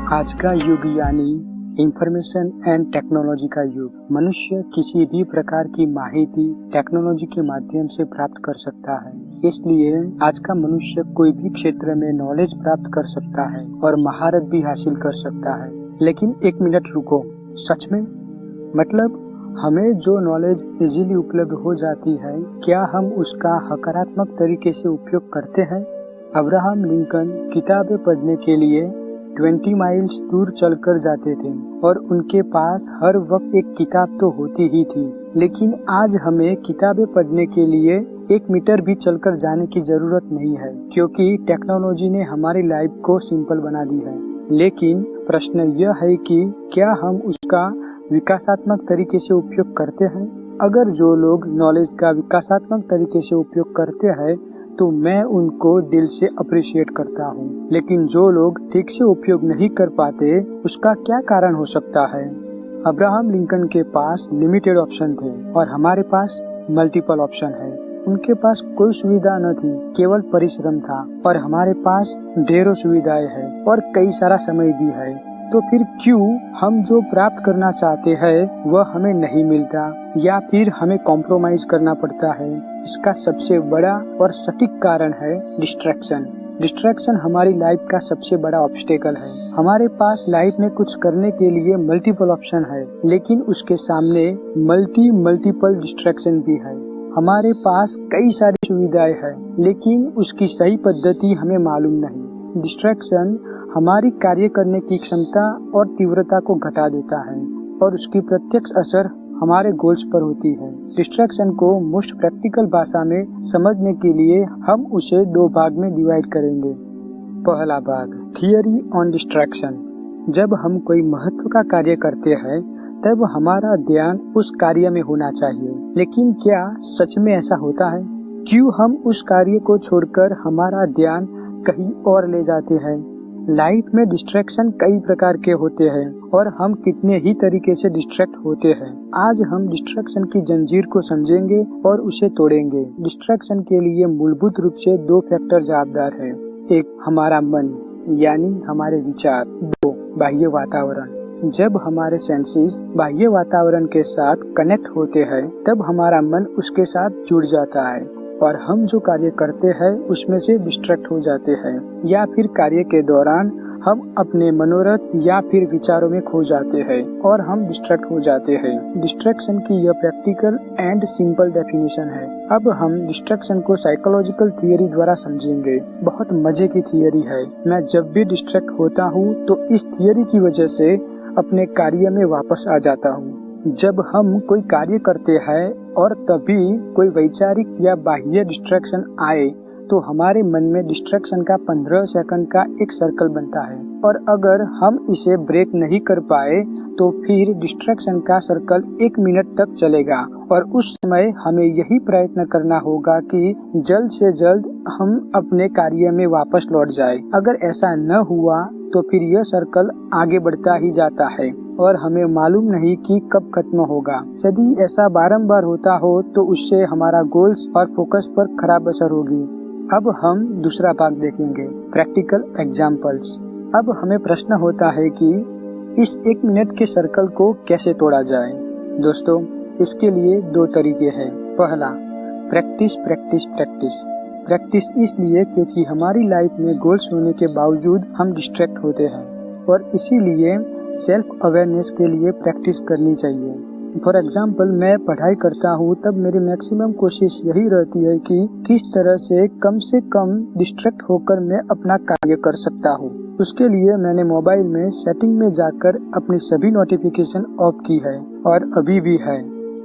आज का युग यानी इंफॉर्मेशन एंड टेक्नोलॉजी का युग। मनुष्य किसी भी प्रकार की माहिती टेक्नोलॉजी के माध्यम से प्राप्त कर सकता है। इसलिए आज का मनुष्य कोई भी क्षेत्र में नॉलेज प्राप्त कर सकता है और महारत भी हासिल कर सकता है। लेकिन एक मिनट रुको, सच में? मतलब हमें जो नॉलेज इजीली उपलब्ध हो जाती है, क्या हम उसका सकारात्मक तरीके से उपयोग करते हैं? अब्राहम लिंकन किताबें पढ़ने के लिए 20 माइल्स दूर चलकर जाते थे और उनके पास हर वक्त एक किताब तो होती ही थी। लेकिन आज हमें किताबें पढ़ने के लिए 1 मीटर भी चलकर जाने की जरूरत नहीं है, क्योंकि टेक्नोलॉजी ने हमारी लाइफ को सिंपल बना दी है। लेकिन प्रश्न यह है कि क्या हम उसका विकासात्मक तरीके से उपयोग करते हैं? अगर जो लोग नॉलेज का विकासात्मक तरीके से उपयोग करते हैं तो मैं उनको दिल से अप्रिशिएट करता हूँ। लेकिन जो लोग ठीक से उपयोग नहीं कर पाते, उसका क्या कारण हो सकता है? अब्राहम लिंकन के पास लिमिटेड ऑप्शन थे और हमारे पास मल्टीपल ऑप्शन है। उनके पास कोई सुविधा न थी, केवल परिश्रम था, और हमारे पास ढेरों सुविधाएं हैं और कई सारा समय भी है। तो फिर क्यों हम जो प्राप्त करना चाहते हैं वह हमें नहीं मिलता, या फिर हमें कॉम्प्रोमाइज करना पड़ता है? इसका सबसे बड़ा और सटीक कारण है डिस्ट्रैक्शन। डिस्ट्रैक्शन हमारी लाइफ का सबसे बड़ा ऑब्स्टेकल है। हमारे पास लाइफ में कुछ करने के लिए मल्टीपल ऑप्शन है, लेकिन उसके सामने मल्टीपल डिस्ट्रैक्शन भी है। हमारे पास कई सारी सुविधाएं हैं, लेकिन उसकी सही पद्धति हमें मालूम नहीं। डिस्ट्रैक्शन हमारी कार्य करने की क्षमता और तीव्रता को घटा देता है और उसकी प्रत्यक्ष असर हमारे गोल्स पर होती है। डिस्ट्रैक्शन को मोस्ट प्रैक्टिकल भाषा में समझने के लिए हम उसे 2 भाग में डिवाइड करेंगे। पहला भाग, थियरी ऑन डिस्ट्रैक्शन। जब हम कोई महत्व का कार्य करते हैं तब हमारा ध्यान उस कार्य में होना चाहिए। लेकिन क्या सच में ऐसा होता है? क्यों हम उस कार्य को छोड़कर हमारा ध्यान कहीं और ले जाते हैं? लाइफ में डिस्ट्रैक्शन कई प्रकार के होते हैं और हम कितने ही तरीके से डिस्ट्रैक्ट होते हैं। आज हम डिस्ट्रैक्शन की जंजीर को समझेंगे और उसे तोड़ेंगे। डिस्ट्रैक्शन के लिए मूलभूत रूप से 2 फैक्टर जवाबदार है। 1, हमारा मन यानी हमारे विचार। 2, बाह्य वातावरण। जब हमारे सेंसेस बाह्य वातावरण के साथ कनेक्ट होते हैं तब हमारा मन उसके साथ जुड़ जाता है और हम जो कार्य करते हैं उसमें से डिस्ट्रैक्ट हो जाते हैं, या फिर कार्य के दौरान हम अपने मनोरथ या फिर विचारों में खो जाते हैं और हम डिस्ट्रैक्ट हो जाते हैं। डिस्ट्रैक्शन की यह प्रैक्टिकल एंड सिंपल डेफिनेशन है। अब हम डिस्ट्रैक्शन को साइकोलॉजिकल थियरी द्वारा समझेंगे। बहुत मजे की थियरी है। मैं जब भी डिस्ट्रैक्ट होता हूँ तो इस थियरी की वजह से अपने कार्य में वापस आ जाता हूँ। जब हम कोई कार्य करते हैं और तभी कोई वैचारिक या बाह्य डिस्ट्रैक्शन आए तो हमारे मन में डिस्ट्रैक्शन का 15 सेकंड का एक सर्कल बनता है, और अगर हम इसे ब्रेक नहीं कर पाए तो फिर डिस्ट्रैक्शन का सर्कल 1 मिनट तक चलेगा। और उस समय हमें यही प्रयत्न करना होगा कि जल्द से जल्द हम अपने कार्य में वापस लौट जाए। अगर ऐसा न हुआ तो फिर यह सर्कल आगे बढ़ता ही जाता है और हमें मालूम नहीं कि कब खत्म होगा। यदि ऐसा बारंबार होता हो तो उससे हमारा गोल्स और फोकस पर खराब असर होगी। अब हम दूसरा भाग देखेंगे, प्रैक्टिकल एग्जाम्पल्स। अब हमें प्रश्न होता है कि इस 1 मिनट के सर्कल को कैसे तोड़ा जाए? दोस्तों, इसके लिए 2 तरीके हैं। पहला, प्रैक्टिस प्रैक्टिस प्रैक्टिस। प्रैक्टिस इसलिए क्योंकि हमारी लाइफ में गोल्स होने के बावजूद हम डिस्ट्रैक्ट होते हैं और इसीलिए सेल्फ अवेयरनेस के लिए प्रैक्टिस करनी चाहिए। फॉर एग्जाम्पल, मैं पढ़ाई करता हूँ तब मेरी मैक्सिमम कोशिश यही रहती है कि किस तरह से कम डिस्ट्रैक्ट होकर मैं अपना कार्य कर सकता हूँ। उसके लिए मैंने मोबाइल में सेटिंग में जाकर अपनी सभी नोटिफिकेशन ऑफ की है और अभी भी है।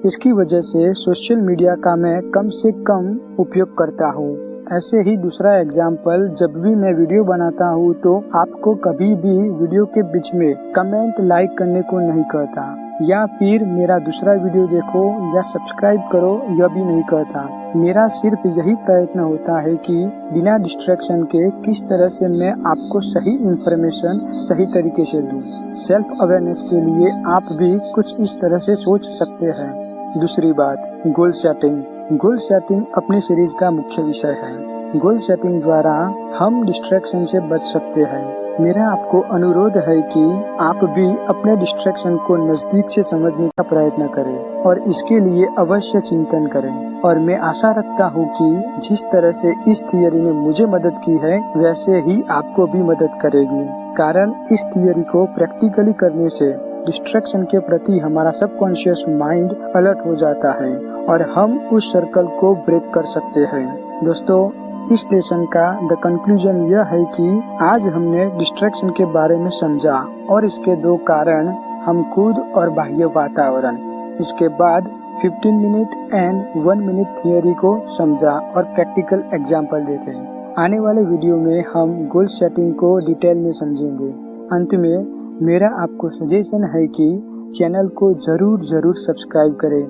इसकी वजह से सोशल मीडिया का मैं कम से कम उपयोग करता हूँ। ऐसे ही दूसरा एग्जाम्पल, जब भी मैं वीडियो बनाता हूँ तो आपको कभी भी वीडियो के बीच में कमेंट लाइक करने को नहीं कहता, या फिर मेरा दूसरा वीडियो देखो या सब्सक्राइब करो यह भी नहीं कहता। मेरा सिर्फ यही प्रयत्न होता है कि बिना डिस्ट्रैक्शन के किस तरह से मैं आपको सही इंफॉर्मेशन सही तरीके से दूं। सेल्फ अवेयरनेस के लिए आप भी कुछ इस तरह से सोच सकते हैं। दूसरी बात, गोल सेटिंग। गोल सेटिंग अपनी सीरीज का मुख्य विषय है। गोल सेटिंग द्वारा हम डिस्ट्रैक्शन से बच सकते हैं। मेरा आपको अनुरोध है कि आप भी अपने डिस्ट्रैक्शन को नजदीक से समझने का प्रयत्न करें और इसके लिए अवश्य चिंतन करें। और मैं आशा रखता हूँ कि जिस तरह से इस थियरी ने मुझे मदद की है वैसे ही आपको भी मदद करेगी, कारण इस थियरी को प्रैक्टिकली करने से डिस्ट्रैक्शन के प्रति हमारा सबकॉन्शियस माइंड अलर्ट हो जाता है और हम उस सर्कल को ब्रेक कर सकते हैं। दोस्तों, इस लेसन का द कंक्लूजन यह है कि आज हमने डिस्ट्रैक्शन के बारे में समझा और इसके दो कारण, हम खुद और बाह्य वातावरण। इसके बाद 15 मिनट एंड 1 मिनट थियरी को समझा और प्रैक्टिकल एग्जाम्पल देखे। आने वाले वीडियो में हम गोल सेटिंग को डिटेल में समझेंगे। अंत में मेरा आपको सजेशन है कि चैनल को जरूर सब्सक्राइब करें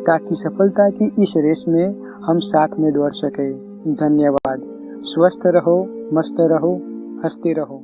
ताकि सफलता की इस रेस में हम साथ में दौड़ सके। धन्यवाद। स्वस्थ रहो, मस्त रहो, हंसते रहो।